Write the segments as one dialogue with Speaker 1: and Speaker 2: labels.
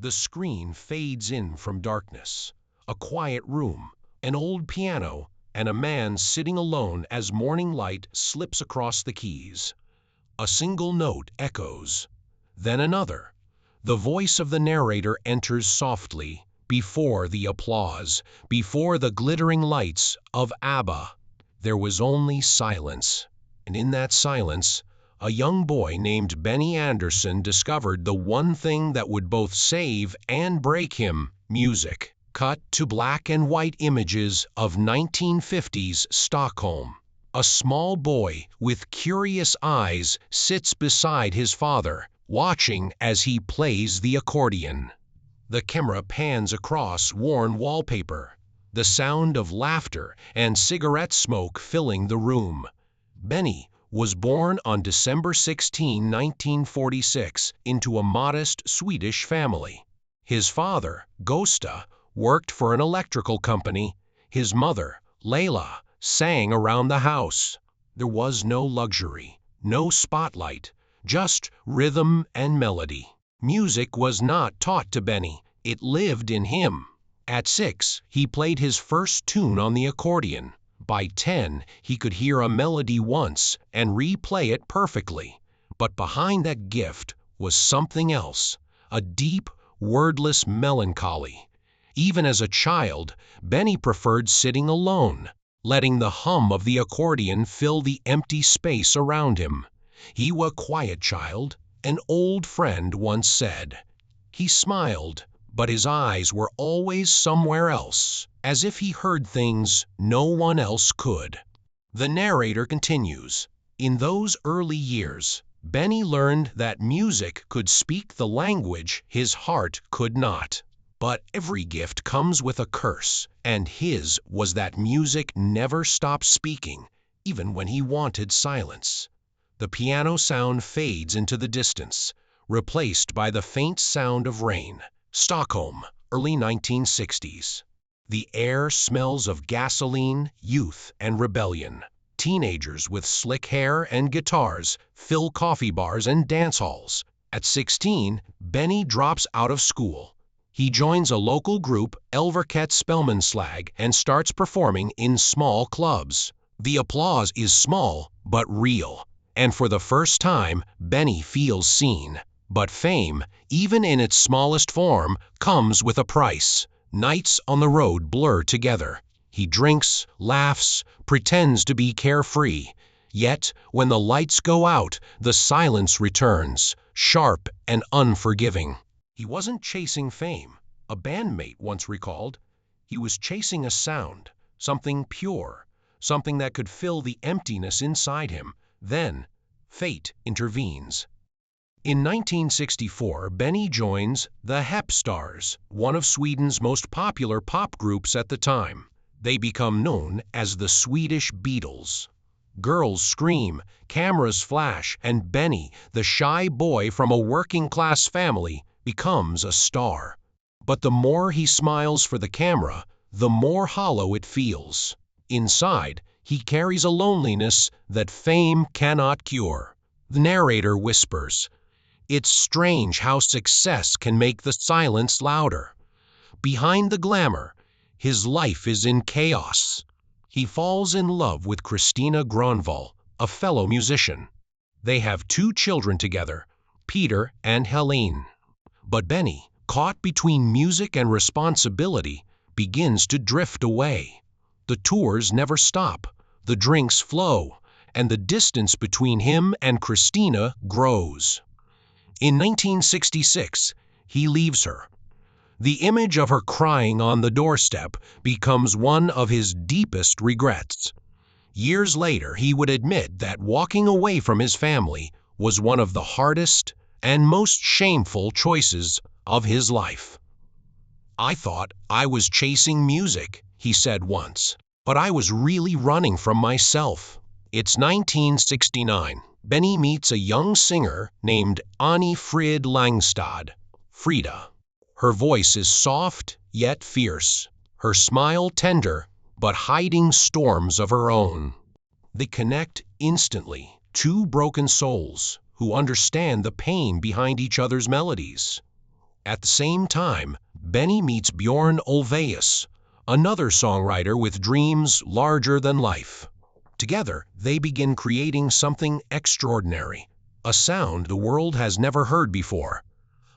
Speaker 1: The screen fades in from darkness. A quiet room, an old piano, and a man sitting alone as morning light slips across the keys. A single note echoes, then another. The voice of the narrator enters softly, before the applause, before the glittering lights of ABBA. There was only silence, and in that silence, a young boy named Benny Andersson discovered the one thing that would both save and break him: music. Cut to black and white images of 1950s Stockholm. A small boy with curious eyes sits beside his father, watching as he plays the accordion. The camera pans across worn wallpaper, the sound of laughter and cigarette smoke filling the room. Benny was born on December 16, 1946, into a modest Swedish family. His father, Gösta, worked for an electrical company. His mother, Layla, sang around the house. There was no luxury, no spotlight, just rhythm and melody. Music was not taught to Benny, it lived in him. At 6, he played his first tune on the accordion. By 10, he could hear a melody once and replay it perfectly. But behind that gift was something else, a deep, wordless melancholy. Even as a child, Benny preferred sitting alone, letting the hum of the accordion fill the empty space around him. He was a quiet child, an old friend once said. He smiled, but his eyes were always somewhere else, as if he heard things no one else could. The narrator continues, in those early years, Benny learned that music could speak the language his heart could not. But every gift comes with a curse, and his was that music never stopped speaking, even when he wanted silence. The piano sound fades into the distance, replaced by the faint sound of rain. Stockholm, early 1960s. The air smells of gasoline, youth, and rebellion. Teenagers with slick hair and guitars fill coffee bars and dance halls. At 16, Benny drops out of school. He joins a local group, Elverket Spelmanslag, and starts performing in small clubs. The applause is small, but real. And for the first time, Benny feels seen. But fame, even in its smallest form, comes with a price. Nights on the road blur together. He drinks, laughs, pretends to be carefree. Yet, when the lights go out, the silence returns, sharp and unforgiving. He wasn't chasing fame, a bandmate once recalled. He was chasing a sound, something pure, something that could fill the emptiness inside him. Then, fate intervenes. In 1964, Benny joins the Hepstars, one of Sweden's most popular pop groups at the time. They become known as the Swedish Beatles. Girls scream, cameras flash, and Benny, the shy boy from a working-class family, becomes a star. But the more he smiles for the camera, the more hollow it feels. Inside, he carries a loneliness that fame cannot cure. The narrator whispers, "It's strange how success can make the silence louder." Behind the glamour, his life is in chaos. He falls in love with Christina Gronvall, a fellow musician. They have 2 children together, Peter and Helene. But Benny, caught between music and responsibility, begins to drift away. The tours never stop, the drinks flow, and the distance between him and Christina grows. In 1966, he leaves her. The image of her crying on the doorstep becomes one of his deepest regrets. Years later, he would admit that walking away from his family was one of the hardest and most shameful choices of his life. "I thought I was chasing music," he said once, "but I was really running from myself." It's 1969. Benny meets a young singer named Annie Frid Langstad, Frida. Her voice is soft yet fierce, her smile tender but hiding storms of her own. They connect instantly, 2 broken souls who understand the pain behind each other's melodies. At the same time, Benny meets Bjorn Ulvaeus, another songwriter with dreams larger than life. Together, they begin creating something extraordinary, a sound the world has never heard before.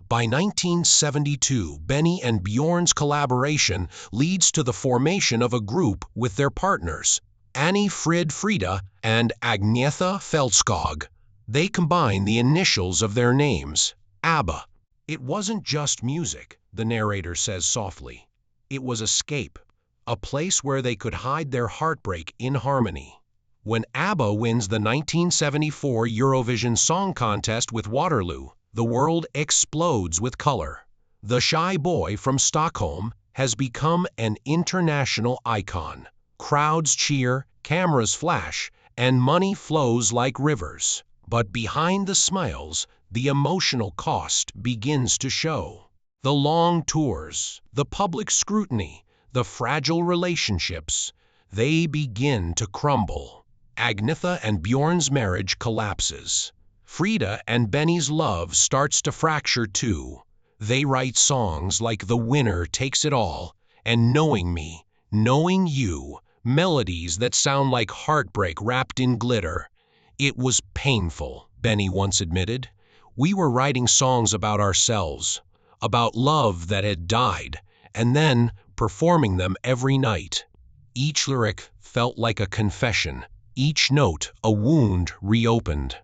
Speaker 1: By 1972, Benny and Bjorn's collaboration leads to the formation of a group with their partners, Annie Frid Frida and Agnetha Feldskog. They combine the initials of their names, ABBA. It wasn't just music, the narrator says softly. It was escape, a place where they could hide their heartbreak in harmony. When ABBA wins the 1974 Eurovision Song Contest with Waterloo, the world explodes with color. The shy boy from Stockholm has become an international icon. Crowds cheer, cameras flash, and money flows like rivers. But behind the smiles, the emotional cost begins to show. The long tours, the public scrutiny, the fragile relationships, they begin to crumble. Agnetha and Bjorn's marriage collapses. Frida and Benny's love starts to fracture too. They write songs like The Winner Takes It All and Knowing Me, Knowing You, melodies that sound like heartbreak wrapped in glitter. It was painful, Benny once admitted. We were writing songs about ourselves, about love that had died, and then performing them every night. Each lyric felt like a confession, each note a wound reopened.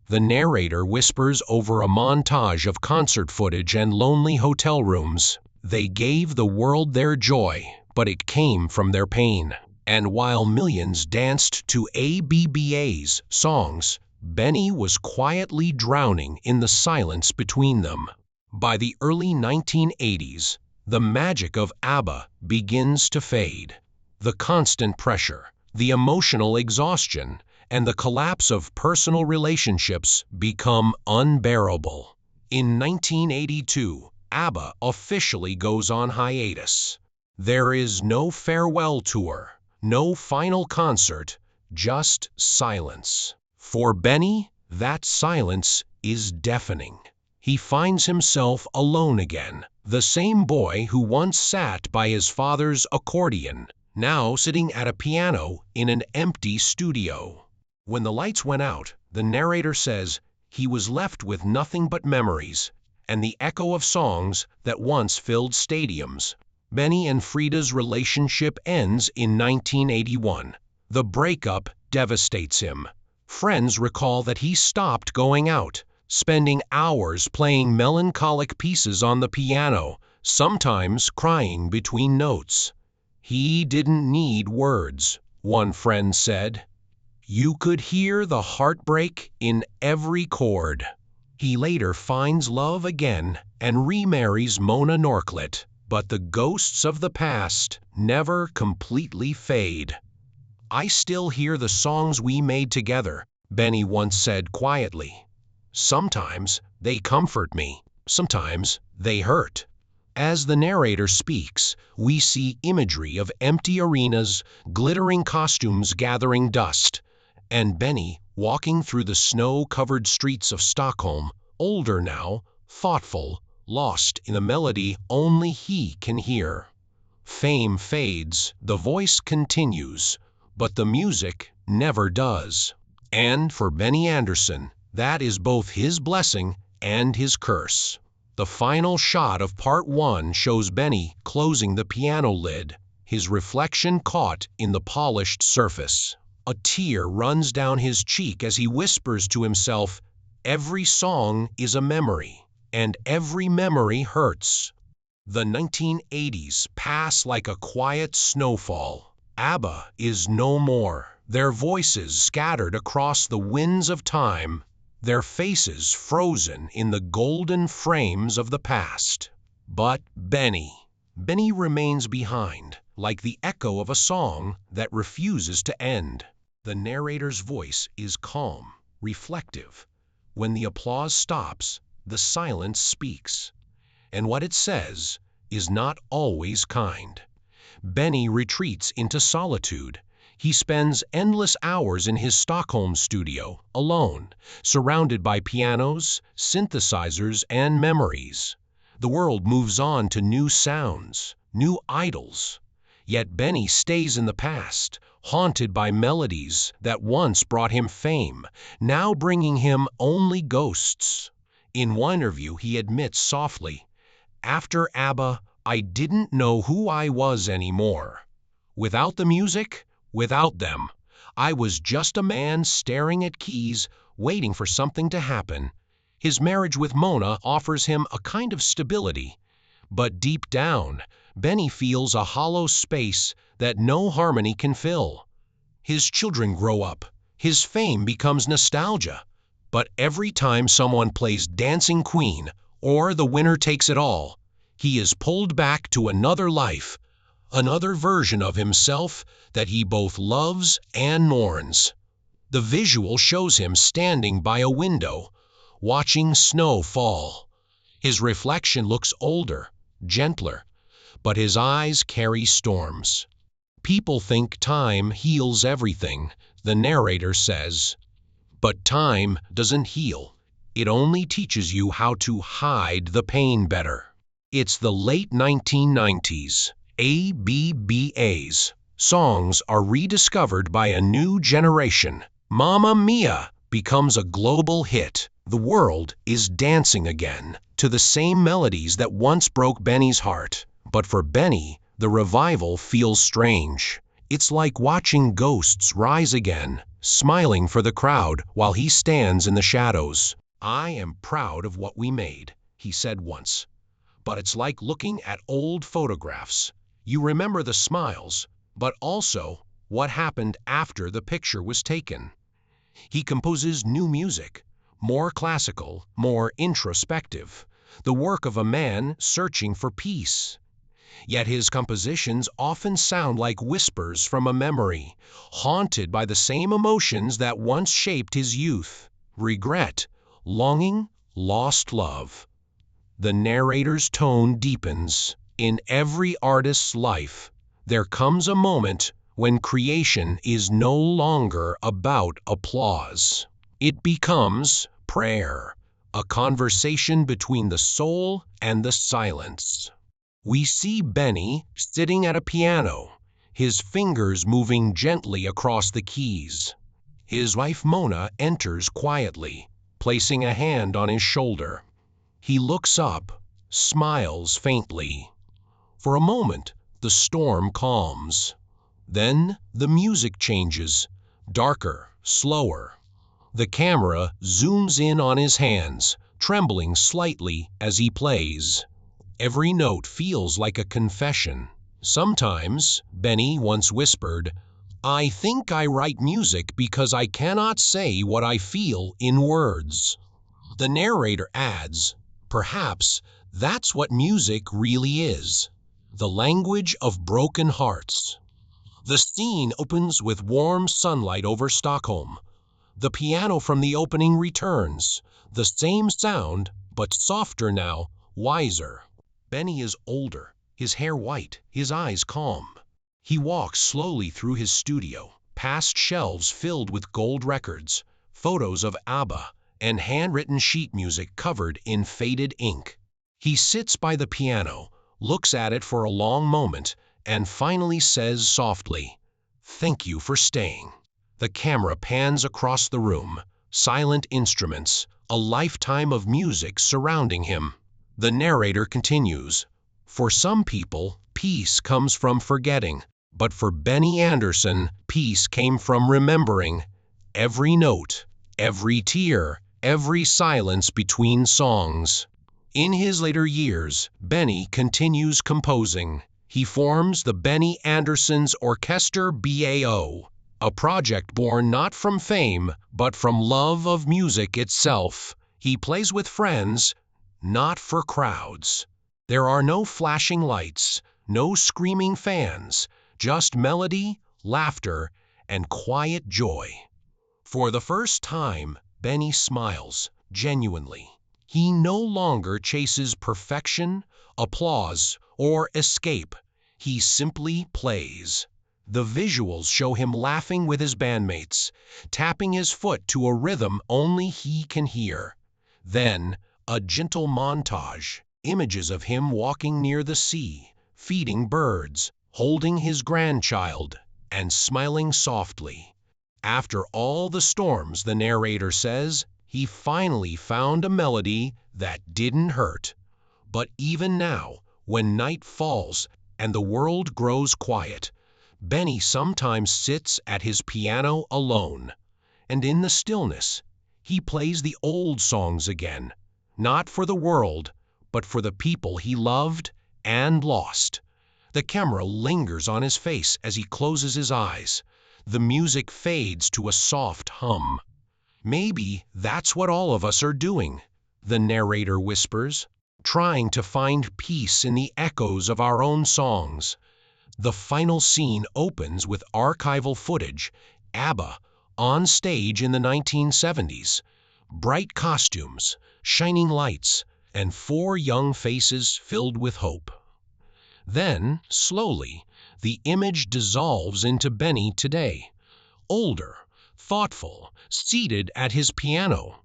Speaker 1: The narrator whispers over a montage of concert footage and lonely hotel rooms. They gave the world their joy, but it came from their pain. And while millions danced to ABBA's songs, Benny was quietly drowning in the silence between them. By the early 1980s, the magic of ABBA begins to fade. The constant pressure, the emotional exhaustion, and the collapse of personal relationships become unbearable. In 1982, ABBA officially goes on hiatus. There is no farewell tour, no final concert, just silence. For Benny, that silence is deafening. He finds himself alone again, the same boy who once sat by his father's accordion, now sitting at a piano in an empty studio. When the lights went out, the narrator says, he was left with nothing but memories and the echo of songs that once filled stadiums. Benny and Frida's relationship ends in 1981. The breakup devastates him. Friends recall that he stopped going out, spending hours playing melancholic pieces on the piano, sometimes crying between notes. He didn't need words, one friend said. You could hear the heartbreak in every chord. He later finds love again and remarries Mona Norklit, but the ghosts of the past never completely fade. I still hear the songs we made together, Benny once said quietly. Sometimes they comfort me, sometimes they hurt. As the narrator speaks, we see imagery of empty arenas, glittering costumes gathering dust, and Benny walking through the snow-covered streets of Stockholm, older now, thoughtful, lost in a melody only he can hear. Fame fades, the voice continues, but the music never does. And for Benny Andersson, that is both his blessing and his curse. The final shot of part 1 shows Benny closing the piano lid, his reflection caught in the polished surface. A tear runs down his cheek as he whispers to himself, every song is a memory, and every memory hurts. The 1980s pass like a quiet snowfall. ABBA is no more, their voices scattered across the winds of time, their faces frozen in the golden frames of the past. But Benny remains behind, like the echo of a song that refuses to end. The narrator's voice is calm, reflective. When the applause stops, the silence speaks. And what it says is not always kind. Benny retreats into solitude. He spends endless hours in his Stockholm studio, alone, surrounded by pianos, synthesizers, and memories. The world moves on to new sounds, new idols. Yet Benny stays in the past, haunted by melodies that once brought him fame, now bringing him only ghosts. In one interview, he admits softly, "After ABBA, I didn't know who I was anymore. Without the music, without them, I was just a man staring at keys, waiting for something to happen." His marriage with Mona offers him a kind of stability, but deep down, Benny feels a hollow space that no harmony can fill. His children grow up, his fame becomes nostalgia, but every time someone plays Dancing Queen or The Winner Takes It All, he is pulled back to another life, another version of himself that he both loves and mourns. The visual shows him standing by a window, watching snow fall. His reflection looks older, gentler, but his eyes carry storms. People think time heals everything, the narrator says. But time doesn't heal. It only teaches you how to hide the pain better. It's the late 1990s. ABBA's songs are rediscovered by a new generation. Mamma Mia becomes a global hit. The world is dancing again to the same melodies that once broke Benny's heart. But for Benny, the revival feels strange. It's like watching ghosts rise again, smiling for the crowd while he stands in the shadows. "I am proud of what we made," he said once. But it's like looking at old photographs. You remember the smiles, but also what happened after the picture was taken. He composes new music, more classical, more introspective, the work of a man searching for peace. Yet his compositions often sound like whispers from a memory, haunted by the same emotions that once shaped his youth: regret, longing, lost love. The narrator's tone deepens. In every artist's life, there comes a moment when creation is no longer about applause. It becomes prayer, a conversation between the soul and the silence. We see Benny sitting at a piano, his fingers moving gently across the keys. His wife Mona enters quietly, placing a hand on his shoulder. He looks up, smiles faintly. For a moment, the storm calms. Then the music changes, darker, slower. The camera zooms in on his hands, trembling slightly as he plays. Every note feels like a confession. Sometimes, Benny once whispered, "I think I write music because I cannot say what I feel in words." The narrator adds, "Perhaps that's what music really is, the language of broken hearts." The scene opens with warm sunlight over Stockholm. The piano from the opening returns, the same sound, but softer now, wiser. Benny is older, his hair white, his eyes calm. He walks slowly through his studio, past shelves filled with gold records, photos of ABBA, and handwritten sheet music covered in faded ink. He sits by the piano, looks at it for a long moment, and finally says softly, "Thank you for staying." The camera pans across the room, silent instruments, a lifetime of music surrounding him. The narrator continues, "For some people, peace comes from forgetting, but for Benny Andersson, peace came from remembering. Every note, every tear, every silence between songs." In his later years, Benny continues composing. He forms the Benny Andersson's Orchester BAO, a project born not from fame, but from love of music itself. He plays with friends, not for crowds. There are no flashing lights, no screaming fans, just melody, laughter, and quiet joy. For the first time, Benny smiles, genuinely. He no longer chases perfection, applause, or escape. He simply plays. The visuals show him laughing with his bandmates, tapping his foot to a rhythm only he can hear. Then, a gentle montage. Images of him walking near the sea, feeding birds, holding his grandchild, and smiling softly. After all the storms, the narrator says, he finally found a melody that didn't hurt. But even now, when night falls and the world grows quiet, Benny sometimes sits at his piano alone, and in the stillness, he plays the old songs again, not for the world, but for the people he loved and lost. The camera lingers on his face as he closes his eyes. The music fades to a soft hum. Maybe that's what all of us are doing, the narrator whispers, trying to find peace in the echoes of our own songs. The final scene opens with archival footage, ABBA, on stage in the 1970s. Bright costumes, shining lights, and 4 young faces filled with hope. Then, slowly, the image dissolves into Benny today, older, thoughtful, seated at his piano.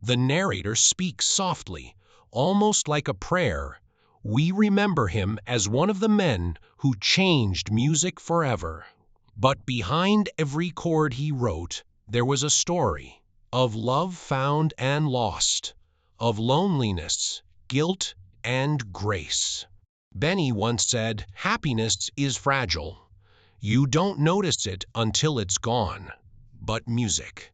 Speaker 1: The narrator speaks softly, almost like a prayer. We remember him as one of the men who changed music forever. But behind every chord he wrote, there was a story of love found and lost, of loneliness, guilt, and grace. Benny once said, "Happiness is fragile. You don't notice it until it's gone. But music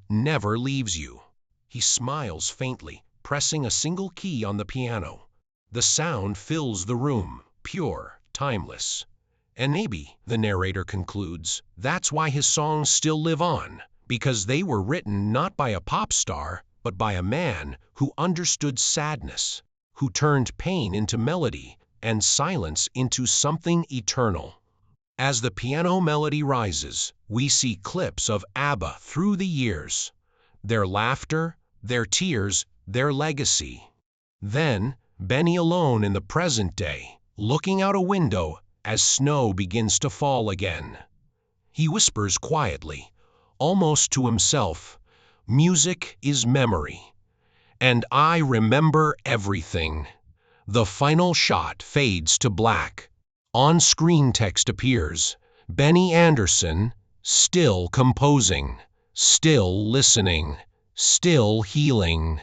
Speaker 1: never leaves you." He smiles faintly, pressing a single key on the piano. The sound fills the room, pure, timeless. And maybe, the narrator concludes, that's why his songs still live on, because they were written not by a pop star, but by a man who understood sadness, who turned pain into melody and silence into something eternal. As the piano melody rises, we see clips of ABBA through the years, their laughter, their tears, their legacy. Then, Benny alone in the present day, looking out a window as snow begins to fall again. He whispers quietly, almost to himself, "Music is memory, and I remember everything." The final shot fades to black. On-screen text appears, Benny Andersson, still composing, still listening, still healing.